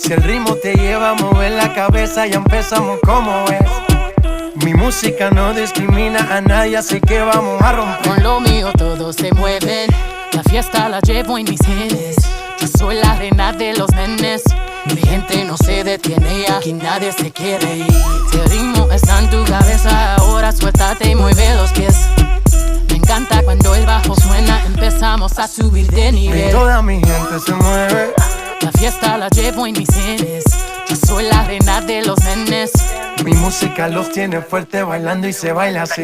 Si el ritmo te lleva a mover la cabeza, ya empezamos como es. Mi música no discrimina a nadie, así que vamos a romper. Con lo mío todos se mueven, la fiesta la llevo en mis genes. Yo soy la reina de los nenes, mi gente no se detiene, aquí nadie se quiere ir. Si el ritmo está en tu cabeza, ahora suéltate y mueve los pies. Me encanta cuando el bajo suena, empezamos a subir de nivel. Y toda mi gente se mueve. La fiesta la llevo en mis genes, yo soy la reina de los nenes. Mi música los tiene fuerte bailando y se baila así.